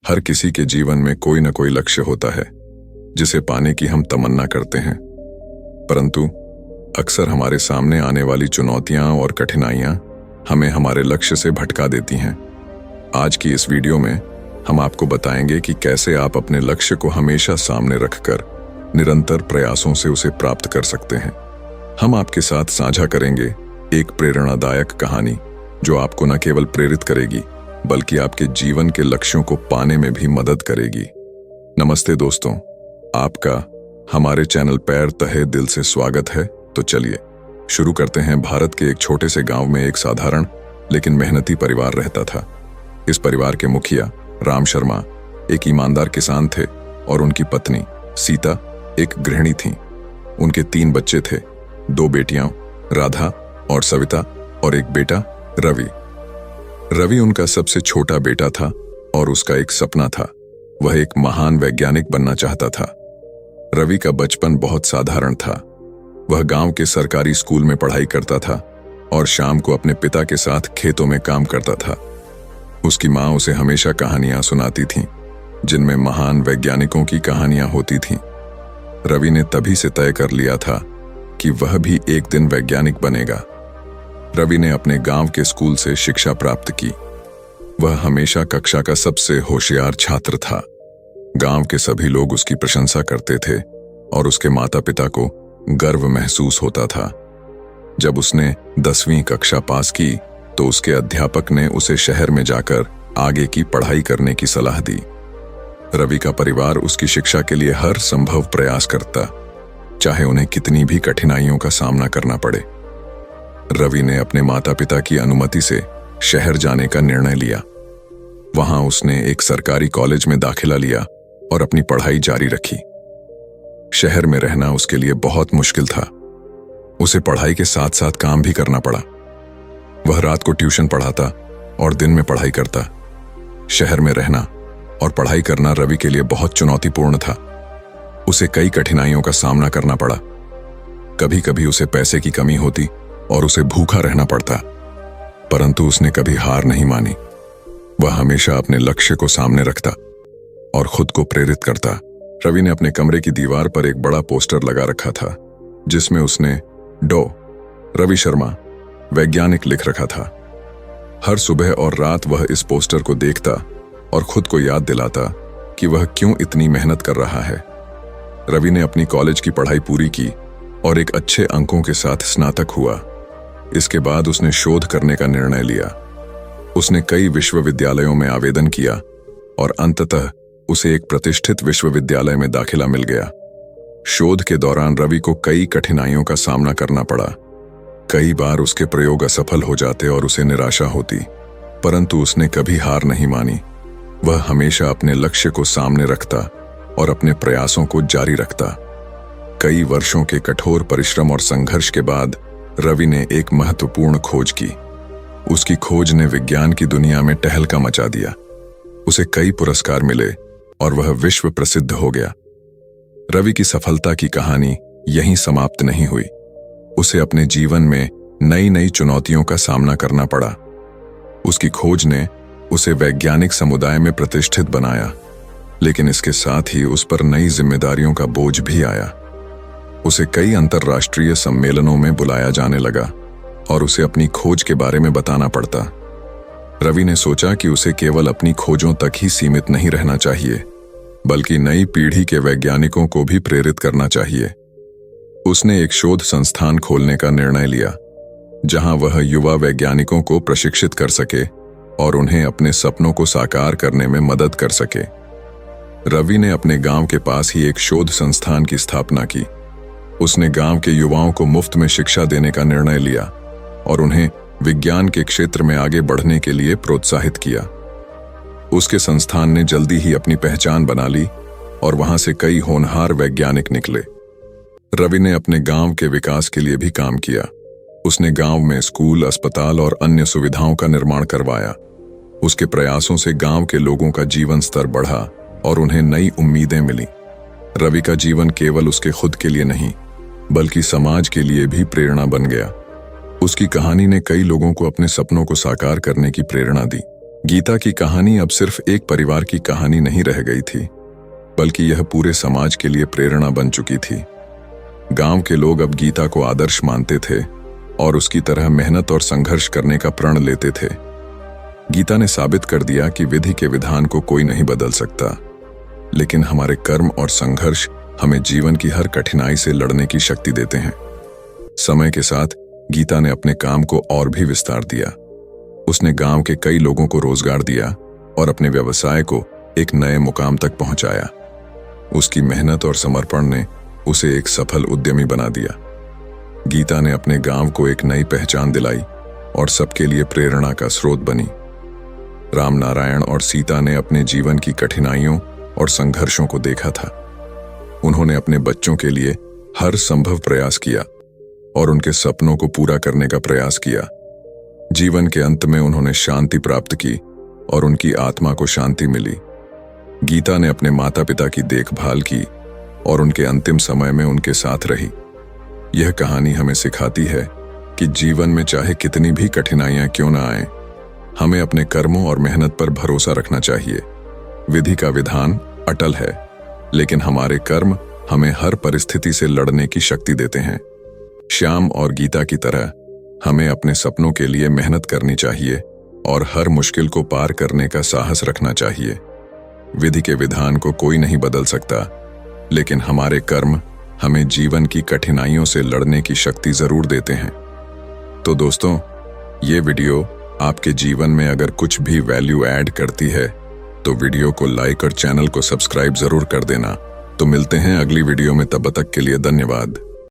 हर किसी के जीवन में कोई न कोई लक्ष्य होता है जिसे पाने की हम तमन्ना करते हैं, परंतु अक्सर हमारे सामने आने वाली चुनौतियां और कठिनाइयां हमें हमारे लक्ष्य से भटका देती हैं। आज की इस वीडियो में हम आपको बताएंगे कि कैसे आप अपने लक्ष्य को हमेशा सामने रखकर निरंतर प्रयासों से उसे प्राप्त कर सकते हैं। हम आपके साथ साझा करेंगे एक प्रेरणादायक कहानी जो आपको न केवल प्रेरित करेगी बल्कि आपके जीवन के लक्ष्यों को पाने में भी मदद करेगी। नमस्ते दोस्तों, आपका हमारे चैनल पैर तहे दिल से स्वागत है। तो चलिए शुरू करते हैं। भारत के एक छोटे से गांव में एक साधारण लेकिन मेहनती परिवार रहता था। इस परिवार के मुखिया राम शर्मा एक ईमानदार किसान थे और उनकी पत्नी सीता एक गृहिणी थीं। उनके 3 बच्चे थे, 2 बेटियां राधा और सविता और एक बेटा रवि। रवि उनका सबसे छोटा बेटा था और उसका एक सपना था। वह एक महान वैज्ञानिक बनना चाहता था। रवि का बचपन बहुत साधारण था। वह गांव के सरकारी स्कूल में पढ़ाई करता था और शाम को अपने पिता के साथ खेतों में काम करता था। उसकी माँ उसे हमेशा कहानियां सुनाती थीं, जिनमें महान वैज्ञानिकों की कहानियां होती थीं। रवि ने तभी से तय कर लिया था कि वह भी एक दिन वैज्ञानिक बनेगा। रवि ने अपने गांव के स्कूल से शिक्षा प्राप्त की। वह हमेशा कक्षा का सबसे होशियार छात्र था। गांव के सभी लोग उसकी प्रशंसा करते थे और उसके माता पिता को गर्व महसूस होता था। जब उसने 10वीं कक्षा पास की तो उसके अध्यापक ने उसे शहर में जाकर आगे की पढ़ाई करने की सलाह दी। रवि का परिवार उसकी शिक्षा के लिए हर संभव प्रयास करता, चाहे उन्हें कितनी भी कठिनाइयों का सामना करना पड़े। रवि ने अपने माता पिता की अनुमति से शहर जाने का निर्णय लिया। वहां उसने एक सरकारी कॉलेज में दाखिला लिया और अपनी पढ़ाई जारी रखी। शहर में रहना उसके लिए बहुत मुश्किल था। उसे पढ़ाई के साथ साथ काम भी करना पड़ा। वह रात को ट्यूशन पढ़ाता और दिन में पढ़ाई करता। शहर में रहना और पढ़ाई करना रवि के लिए बहुत चुनौतीपूर्ण था। उसे कई कठिनाइयों का सामना करना पड़ा। कभी कभी उसे पैसे की कमी होती और उसे भूखा रहना पड़ता, परंतु उसने कभी हार नहीं मानी। वह हमेशा अपने लक्ष्य को सामने रखता और खुद को प्रेरित करता। रवि ने अपने कमरे की दीवार पर एक बड़ा पोस्टर लगा रखा था जिसमें उसने डॉ रवि शर्मा वैज्ञानिक लिख रखा था। हर सुबह और रात वह इस पोस्टर को देखता और खुद को याद दिलाता कि वह क्यों इतनी मेहनत कर रहा है। रवि ने अपनी कॉलेज की पढ़ाई पूरी की और एक अच्छे अंकों के साथ स्नातक हुआ। इसके बाद उसने शोध करने का निर्णय लिया। उसने कई विश्वविद्यालयों में आवेदन किया और अंततः उसे एक प्रतिष्ठित विश्वविद्यालय में दाखिला मिल गया। शोध के दौरान रवि को कई कठिनाइयों का सामना करना पड़ा। कई बार उसके प्रयोग असफल हो जाते और उसे निराशा होती, परंतु उसने कभी हार नहीं मानी। वह हमेशा अपने लक्ष्य को सामने रखता और अपने प्रयासों को जारी रखता। कई वर्षों के कठोर परिश्रम और संघर्ष के बाद रवि ने एक महत्वपूर्ण खोज की। उसकी खोज ने विज्ञान की दुनिया में टहलका मचा दिया। उसे कई पुरस्कार मिले और वह विश्व प्रसिद्ध हो गया। रवि की सफलता की कहानी यहीं समाप्त नहीं हुई। उसे अपने जीवन में नई नई चुनौतियों का सामना करना पड़ा। उसकी खोज ने उसे वैज्ञानिक समुदाय में प्रतिष्ठित बनाया, लेकिन इसके साथ ही उस पर नई जिम्मेदारियों का बोझ भी आया। उसे कई अंतर्राष्ट्रीय सम्मेलनों में बुलाया जाने लगा और उसे अपनी खोज के बारे में बताना पड़ता। रवि ने सोचा कि उसे केवल अपनी खोजों तक ही सीमित नहीं रहना चाहिए, बल्कि नई पीढ़ी के वैज्ञानिकों को भी प्रेरित करना चाहिए। उसने एक शोध संस्थान खोलने का निर्णय लिया, जहां वह युवा वैज्ञानिकों को प्रशिक्षित कर सके और उन्हें अपने सपनों को साकार करने में मदद कर सके। रवि ने अपने गांव के पास ही एक शोध संस्थान की स्थापना की। उसने गांव के युवाओं को मुफ्त में शिक्षा देने का निर्णय लिया और उन्हें विज्ञान के क्षेत्र में आगे बढ़ने के लिए प्रोत्साहित किया। उसके संस्थान ने जल्दी ही अपनी पहचान बना ली और वहां से कई होनहार वैज्ञानिक निकले। रवि ने अपने गांव के विकास के लिए भी काम किया। उसने गांव में स्कूल, अस्पताल और अन्य सुविधाओं का निर्माण करवाया। उसके प्रयासों से गांव के लोगों का जीवन स्तर बढ़ा और उन्हें नई उम्मीदें मिली। रवि का जीवन केवल उसके खुद के लिए नहीं, बल्कि समाज के लिए भी प्रेरणा बन गया। उसकी कहानी ने कई लोगों को अपने सपनों को साकार करने की प्रेरणा दी। गीता की कहानी अब सिर्फ एक परिवार की कहानी नहीं रह गई थी, बल्कि यह पूरे समाज के लिए प्रेरणा बन चुकी थी। गांव के लोग अब गीता को आदर्श मानते थे और उसकी तरह मेहनत और संघर्ष करने का प्रण लेते थे। गीता ने साबित कर दिया कि विधि के विधान को कोई नहीं बदल सकता, लेकिन हमारे कर्म और संघर्ष हमें जीवन की हर कठिनाई से लड़ने की शक्ति देते हैं। समय के साथ गीता ने अपने काम को और भी विस्तार दिया। उसने गांव के कई लोगों को रोजगार दिया और अपने व्यवसाय को एक नए मुकाम तक पहुंचाया। उसकी मेहनत और समर्पण ने उसे एक सफल उद्यमी बना दिया। गीता ने अपने गांव को एक नई पहचान दिलाई और सबके लिए प्रेरणा का स्रोत बनी। राम नारायण और सीता ने अपने जीवन की कठिनाइयों और संघर्षों को देखा था। उन्होंने अपने बच्चों के लिए हर संभव प्रयास किया और उनके सपनों को पूरा करने का प्रयास किया। जीवन के अंत में उन्होंने शांति प्राप्त की और उनकी आत्मा को शांति मिली। गीता ने अपने माता पिता की देखभाल की और उनके अंतिम समय में उनके साथ रही। यह कहानी हमें सिखाती है कि जीवन में चाहे कितनी भी कठिनाइयां क्यों ना आए, हमें अपने कर्मों और मेहनत पर भरोसा रखना चाहिए। विधि का विधान अटल है, लेकिन हमारे कर्म हमें हर परिस्थिति से लड़ने की शक्ति देते हैं। श्याम और गीता की तरह हमें अपने सपनों के लिए मेहनत करनी चाहिए और हर मुश्किल को पार करने का साहस रखना चाहिए। विधि के विधान को कोई नहीं बदल सकता, लेकिन हमारे कर्म हमें जीवन की कठिनाइयों से लड़ने की शक्ति जरूर देते हैं। तो दोस्तों, ये वीडियो आपके जीवन में अगर कुछ भी वैल्यू ऐड करती है तो वीडियो को लाइक और चैनल को सब्सक्राइब जरूर कर देना। तो मिलते हैं अगली वीडियो में, तब तक के लिए धन्यवाद।